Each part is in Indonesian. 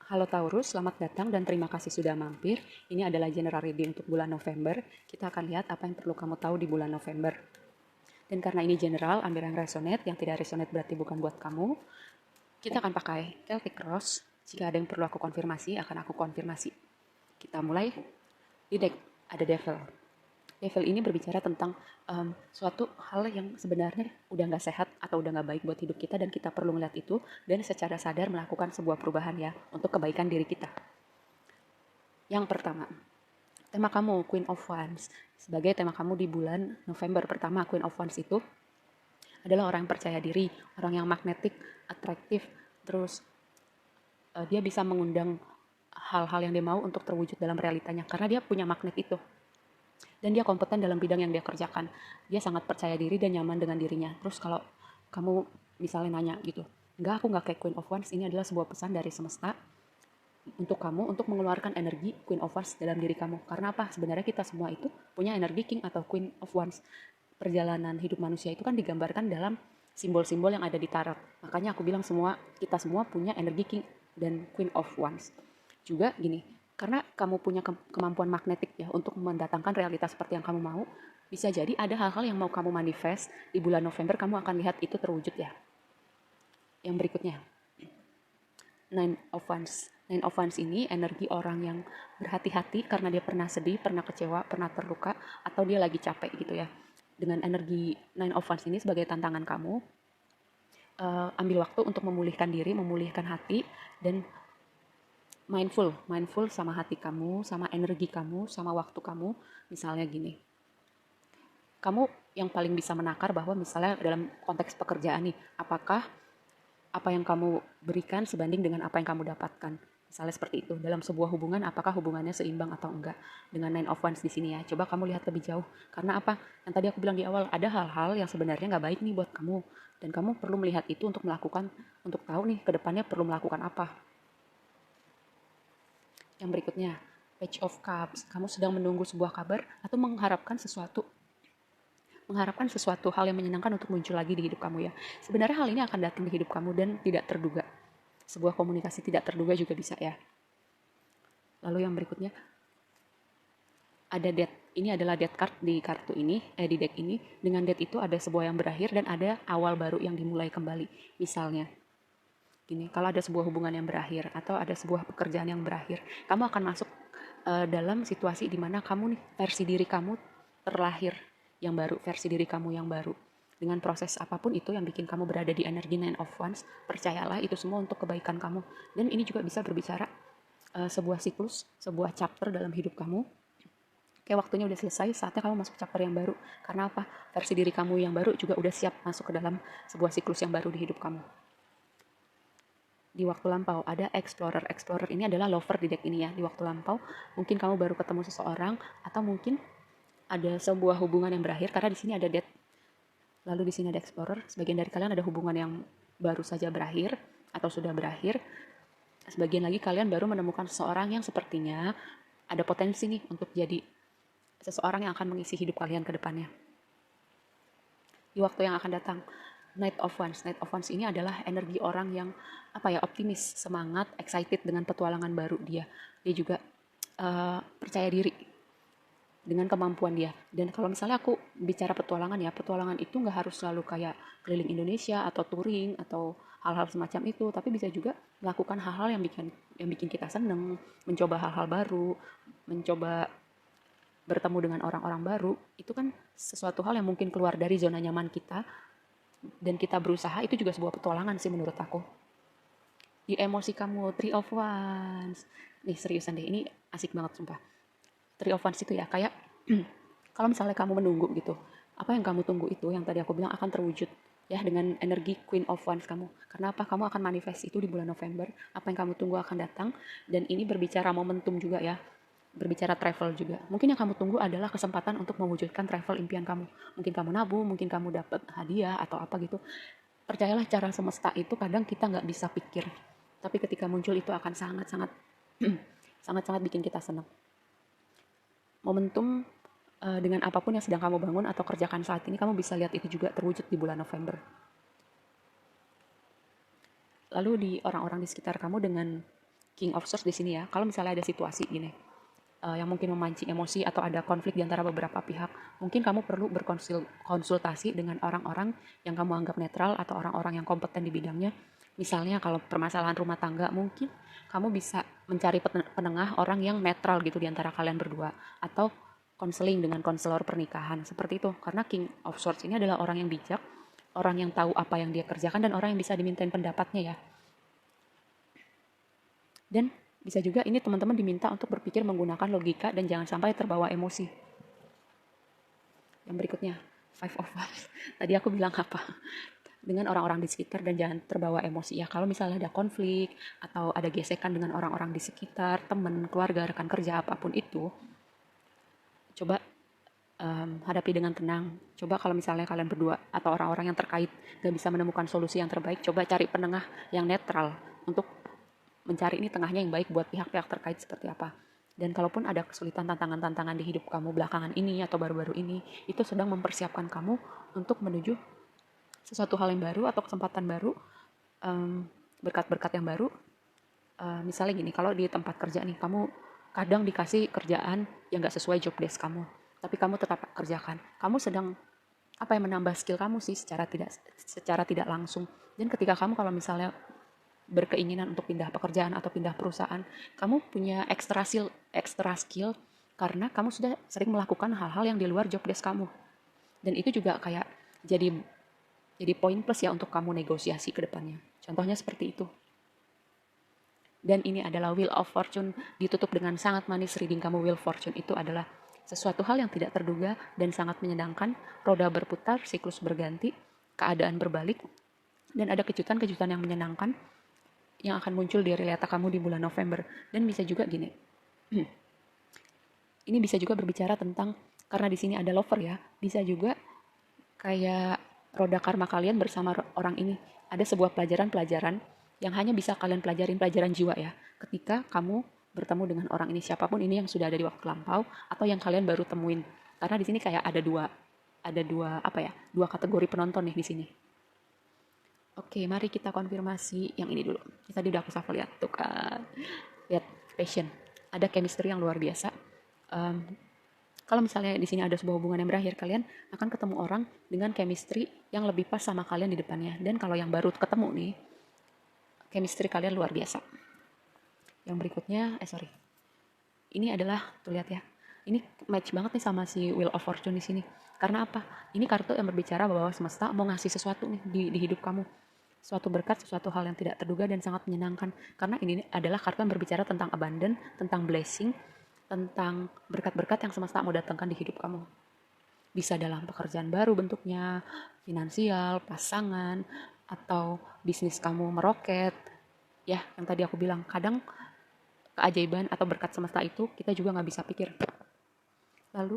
Halo Taurus, selamat datang dan terima kasih sudah mampir. Ini adalah general reading untuk bulan November. Kita akan lihat apa yang perlu kamu tahu di bulan November. Dan karena ini general, ambil yang resonate, yang tidak resonate berarti bukan buat kamu. Kita akan pakai Celtic Cross. Jika ada yang perlu aku konfirmasi, akan aku konfirmasi. Kita mulai. Di deck ada Devil. Devil ini berbicara tentang suatu hal yang sebenarnya udah nggak sehat atau udah nggak baik buat hidup kita, dan kita perlu melihat itu dan secara sadar melakukan sebuah perubahan ya untuk kebaikan diri kita. Yang pertama, tema kamu Queen of Wands. Sebagai tema kamu di bulan November pertama, Queen of Wands itu adalah orang yang percaya diri, orang yang magnetik, atraktif, terus dia bisa mengundang hal-hal yang dia mau untuk terwujud dalam realitanya karena dia punya magnet itu. Dan dia kompeten dalam bidang yang dia kerjakan. Dia sangat percaya diri dan nyaman dengan dirinya. Terus kalau kamu misalnya nanya gitu, enggak, aku nggak kayak Queen of Wands, ini adalah sebuah pesan dari semesta untuk kamu untuk mengeluarkan energi Queen of Wands dalam diri kamu. Karena apa? Sebenarnya kita semua itu punya energi King atau Queen of Wands. Perjalanan hidup manusia itu kan digambarkan dalam simbol-simbol yang ada di tarot. Makanya aku bilang kita semua punya energi King dan Queen of Wands. Juga gini, karena kamu punya kemampuan magnetik ya untuk mendatangkan realitas seperti yang kamu mau, bisa jadi ada hal-hal yang mau kamu manifest di bulan November, kamu akan lihat itu terwujud ya. Yang berikutnya, Nine of Wands. Nine of Wands ini energi orang yang berhati-hati karena dia pernah sedih, pernah kecewa, pernah terluka, atau dia lagi capek gitu ya. Dengan energi Nine of Wands ini sebagai tantangan kamu, ambil waktu untuk memulihkan diri, memulihkan hati, dan mindful sama hati kamu, sama energi kamu, sama waktu kamu. Misalnya gini, kamu yang paling bisa menakar bahwa misalnya dalam konteks pekerjaan nih, apakah apa yang kamu berikan sebanding dengan apa yang kamu dapatkan. Misalnya seperti itu. Dalam sebuah hubungan, apakah hubungannya seimbang atau enggak. Dengan Nine of Wands di sini ya. Coba kamu lihat lebih jauh. Karena apa? Yang tadi aku bilang di awal, ada hal-hal yang sebenarnya nggak baik nih buat kamu. Dan kamu perlu melihat itu untuk melakukan, untuk tahu nih ke depannya perlu melakukan apa. Yang berikutnya, Page of Cups. Kamu sedang menunggu sebuah kabar atau mengharapkan sesuatu hal yang menyenangkan untuk muncul lagi di hidup kamu ya. Sebenarnya hal ini akan datang di hidup kamu dan tidak terduga. Sebuah komunikasi tidak terduga juga bisa ya. Lalu yang berikutnya ada death. Ini adalah death card di kartu ini, di deck ini. Dengan death itu ada sebuah yang berakhir dan ada awal baru yang dimulai kembali. Misalnya gini, kalau ada sebuah hubungan yang berakhir atau ada sebuah pekerjaan yang berakhir, kamu akan masuk dalam situasi di mana kamu nih, versi diri kamu terlahir yang baru, versi diri kamu yang baru. Dengan proses apapun itu yang bikin kamu berada di energi Nine of Wands, percayalah itu semua untuk kebaikan kamu. Dan ini juga bisa berbicara sebuah siklus, sebuah chapter dalam hidup kamu. Kayak waktunya udah selesai, saatnya kamu masuk chapter yang baru. Karena apa? Versi diri kamu yang baru juga udah siap masuk ke dalam sebuah siklus yang baru di hidup kamu. Di waktu lampau ada explorer. Explorer ini adalah lover di deck ini ya. Di waktu lampau mungkin kamu baru ketemu seseorang, atau mungkin ada sebuah hubungan yang berakhir karena di sini ada death. Lalu di sini ada explorer. Sebagian dari kalian ada hubungan yang baru saja berakhir atau sudah berakhir. Sebagian lagi kalian baru menemukan seseorang yang sepertinya ada potensi nih untuk jadi seseorang yang akan mengisi hidup kalian ke depannya. Di waktu yang akan datang, Knight of Wands. Knight of Wands ini adalah energi orang yang optimis, semangat, excited dengan petualangan baru dia. Dia juga percaya diri dengan kemampuan dia. Dan kalau misalnya aku bicara petualangan ya, petualangan itu nggak harus selalu kayak keliling Indonesia atau touring atau hal-hal semacam itu, tapi bisa juga melakukan hal-hal yang bikin kita seneng, mencoba hal-hal baru, mencoba bertemu dengan orang-orang baru. Itu kan sesuatu hal yang mungkin keluar dari zona nyaman kita, dan kita berusaha, itu juga sebuah petualangan sih menurut aku. Di emosi kamu, Three of Wands. Nih seriusan deh, ini asik banget sumpah. Three of Wands itu ya kayak kalau misalnya kamu menunggu gitu, apa yang kamu tunggu itu yang tadi aku bilang akan terwujud ya dengan energi Queen of Wands kamu. Karena apa? Kamu akan manifest itu di bulan November. Apa yang kamu tunggu akan datang, dan ini berbicara momentum juga ya. Berbicara travel juga. Mungkin yang kamu tunggu adalah kesempatan untuk mewujudkan travel impian kamu. Mungkin kamu nabung, mungkin kamu dapat hadiah atau apa gitu. Percayalah, cara semesta itu kadang kita nggak bisa pikir. Tapi ketika muncul itu akan sangat-sangat sangat-sangat bikin kita senang. Momentum dengan apapun yang sedang kamu bangun atau kerjakan saat ini, kamu bisa lihat itu juga terwujud di bulan November. Lalu di orang-orang di sekitar kamu dengan King of Swords di sini ya. Kalau misalnya ada situasi gini, yang mungkin memancing emosi atau ada konflik di antara beberapa pihak, mungkin kamu perlu berkonsultasi dengan orang-orang yang kamu anggap netral atau orang-orang yang kompeten di bidangnya. Misalnya kalau permasalahan rumah tangga, mungkin kamu bisa mencari penengah orang yang netral gitu di antara kalian berdua, atau konseling dengan konselor pernikahan seperti itu. Karena King of Swords ini adalah orang yang bijak, orang yang tahu apa yang dia kerjakan, dan orang yang bisa dimintain pendapatnya ya. Dan bisa juga ini teman-teman diminta untuk berpikir menggunakan logika dan jangan sampai terbawa emosi. Yang berikutnya, Five of Wands. Tadi aku bilang apa? Dengan orang-orang di sekitar dan jangan terbawa emosi ya. Kalau misalnya ada konflik atau ada gesekan dengan orang-orang di sekitar, teman, keluarga, rekan kerja, apapun itu, coba hadapi dengan tenang. Coba kalau misalnya kalian berdua atau orang-orang yang terkait gak bisa menemukan solusi yang terbaik, coba cari penengah yang netral untuk mencari ini tengahnya yang baik buat pihak-pihak terkait seperti apa. Dan kalaupun ada kesulitan tantangan-tantangan di hidup kamu belakangan ini atau baru-baru ini, itu sedang mempersiapkan kamu untuk menuju sesuatu hal yang baru atau kesempatan baru, berkat-berkat yang baru. Misalnya gini, kalau di tempat kerja nih, kamu kadang dikasih kerjaan yang gak sesuai job desk kamu, tapi kamu tetap kerjakan. Kamu sedang menambah skill kamu sih secara tidak langsung. Dan ketika kamu kalau misalnya berkeinginan untuk pindah pekerjaan atau pindah perusahaan, kamu punya extra skill karena kamu sudah sering melakukan hal-hal yang di luar job desk kamu. Dan itu juga kayak jadi poin plus ya untuk kamu negosiasi ke depannya. Contohnya seperti itu. Dan ini adalah Wheel of Fortune ditutup dengan sangat manis. Reading kamu Wheel Fortune itu adalah sesuatu hal yang tidak terduga dan sangat menyenangkan. Roda berputar, siklus berganti, keadaan berbalik, dan ada kejutan-kejutan yang menyenangkan yang akan muncul di realita kamu di bulan November. Dan bisa juga gini, ini bisa juga berbicara tentang, karena di sini ada lover ya, bisa juga kayak roda karma kalian bersama orang ini. Ada sebuah pelajaran-pelajaran yang hanya bisa kalian pelajarin, pelajaran jiwa ya, ketika kamu bertemu dengan orang ini, siapapun ini yang sudah ada di waktu lampau atau yang kalian baru temuin. Karena di sini kayak ada dua kategori penonton nih di sini. Oke, mari kita konfirmasi yang ini dulu. Tadi udah aku shuffle lihat tuh kan. Lihat passion. Ada chemistry yang luar biasa. Kalau misalnya di sini ada sebuah hubungan yang berakhir, kalian akan ketemu orang dengan chemistry yang lebih pas sama kalian di depannya. Dan kalau yang baru ketemu nih, chemistry kalian luar biasa. Yang berikutnya, ini adalah, tuh lihat ya. Ini match banget nih sama si Wheel of Fortune di sini. Karena apa? Ini kartu yang berbicara bahwa semesta mau ngasih sesuatu nih di hidup kamu. Suatu berkat, sesuatu hal yang tidak terduga dan sangat menyenangkan. Karena ini adalah kartu yang berbicara tentang abundance, tentang blessing, tentang berkat-berkat yang semesta mau datangkan di hidup kamu. Bisa dalam pekerjaan baru bentuknya, finansial, pasangan, atau bisnis kamu meroket. Ya, yang tadi aku bilang, kadang keajaiban atau berkat semesta itu kita juga nggak bisa pikir. Lalu,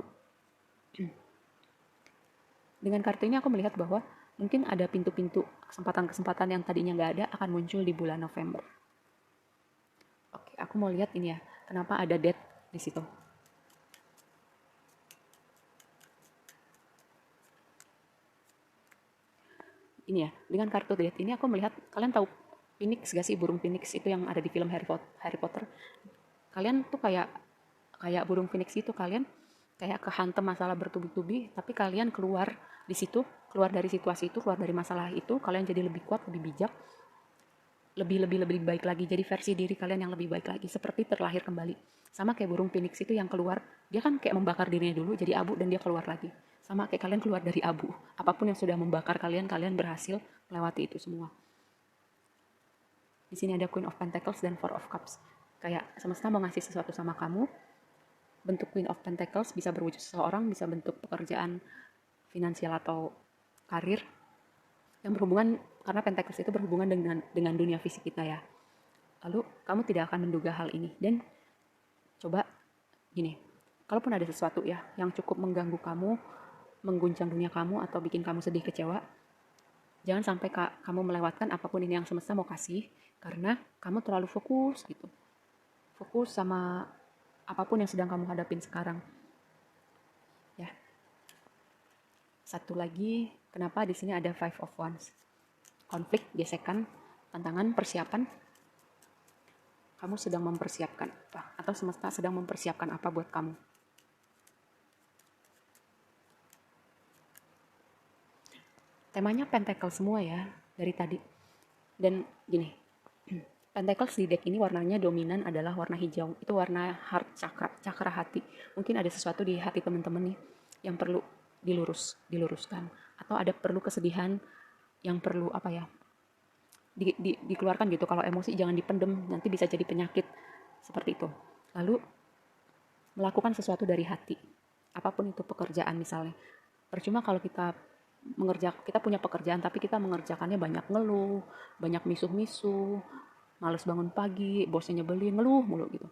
dengan kartu ini aku melihat bahwa mungkin ada pintu-pintu kesempatan-kesempatan yang tadinya nggak ada akan muncul di bulan November. Oke, aku mau lihat ini ya, kenapa ada death di situ. Ini ya, dengan kartu death ini aku melihat, kalian tahu Phoenix gak sih, burung Phoenix itu yang ada di film Harry Potter. Kalian tuh kayak burung Phoenix itu, kalian kayak kehantem masalah bertubi-tubi, tapi kalian keluar di situ, keluar dari situasi itu, keluar dari masalah itu, kalian jadi lebih kuat, lebih bijak, lebih baik lagi, jadi versi diri kalian yang lebih baik lagi, seperti terlahir kembali. Sama kayak burung Phoenix itu yang keluar, dia kan kayak membakar dirinya dulu jadi abu dan dia keluar lagi. Sama kayak kalian keluar dari abu, apapun yang sudah membakar kalian, kalian berhasil melewati itu semua. Di sini ada Queen of Pentacles dan Four of Cups. Kayak semesta mau ngasih sesuatu sama kamu. Bentuk Queen of Pentacles bisa berwujud seseorang, bisa bentuk pekerjaan, finansial atau karir yang berhubungan, karena Pentacles itu berhubungan dengan dunia fisik kita ya. Lalu kamu tidak akan menduga hal ini, dan coba gini, kalaupun ada sesuatu ya yang cukup mengganggu kamu, mengguncang dunia kamu atau bikin kamu sedih, kecewa, jangan sampai kamu melewatkan apapun ini yang semesta mau kasih, karena kamu terlalu fokus gitu. Fokus sama apapun yang sedang kamu hadapin sekarang. Ya. Satu lagi, kenapa di sini ada Five of Wands? Konflik, gesekan, tantangan, persiapan. Kamu sedang mempersiapkan apa? Atau semesta sedang mempersiapkan apa buat kamu? Temanya pentacle semua ya dari tadi. Dan gini, pentacles di deck ini warnanya dominan adalah warna hijau. Itu warna heart chakra, chakra hati. Mungkin ada sesuatu di hati teman-teman nih yang perlu diluruskan. Atau ada perlu kesedihan yang perlu apa ya, dikeluarkan gitu. Kalau emosi jangan dipendem, nanti bisa jadi penyakit. Seperti itu. Lalu melakukan sesuatu dari hati. Apapun itu pekerjaan misalnya. Percuma kalau kita punya pekerjaan tapi kita mengerjakannya banyak ngeluh, banyak misuh-misuh, males bangun pagi, bosnya nyebelin, ngeluh mulu gitu.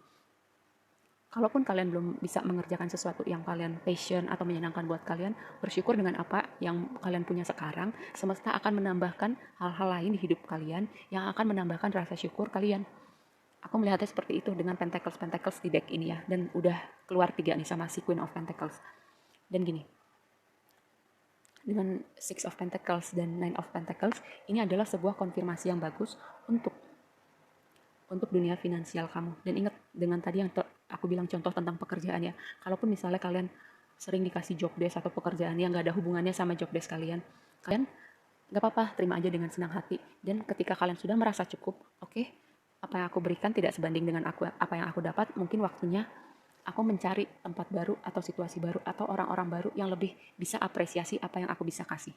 Kalaupun kalian belum bisa mengerjakan sesuatu yang kalian passion atau menyenangkan buat kalian, bersyukur dengan apa yang kalian punya sekarang. Semesta akan menambahkan hal-hal lain di hidup kalian yang akan menambahkan rasa syukur kalian. Aku melihatnya seperti itu dengan pentacles di deck ini ya. Dan udah keluar 3 nih sama si Queen of Pentacles. Dan gini, dengan Six of Pentacles dan Nine of Pentacles, ini adalah sebuah konfirmasi yang bagus untuk dunia finansial kamu. Dan ingat dengan tadi yang aku bilang contoh tentang pekerjaan ya. Kalaupun misalnya kalian sering dikasih job desk atau pekerjaan yang gak ada hubungannya sama job desk kalian gak apa-apa, terima aja dengan senang hati. Dan ketika kalian sudah merasa cukup, oke, apa yang aku berikan tidak sebanding dengan apa yang aku dapat, mungkin waktunya aku mencari tempat baru atau situasi baru atau orang-orang baru yang lebih bisa apresiasi apa yang aku bisa kasih.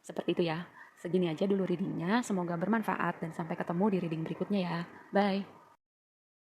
Seperti itu ya. Segini aja dulu readingnya. Semoga bermanfaat dan sampai ketemu di reading berikutnya ya. Bye.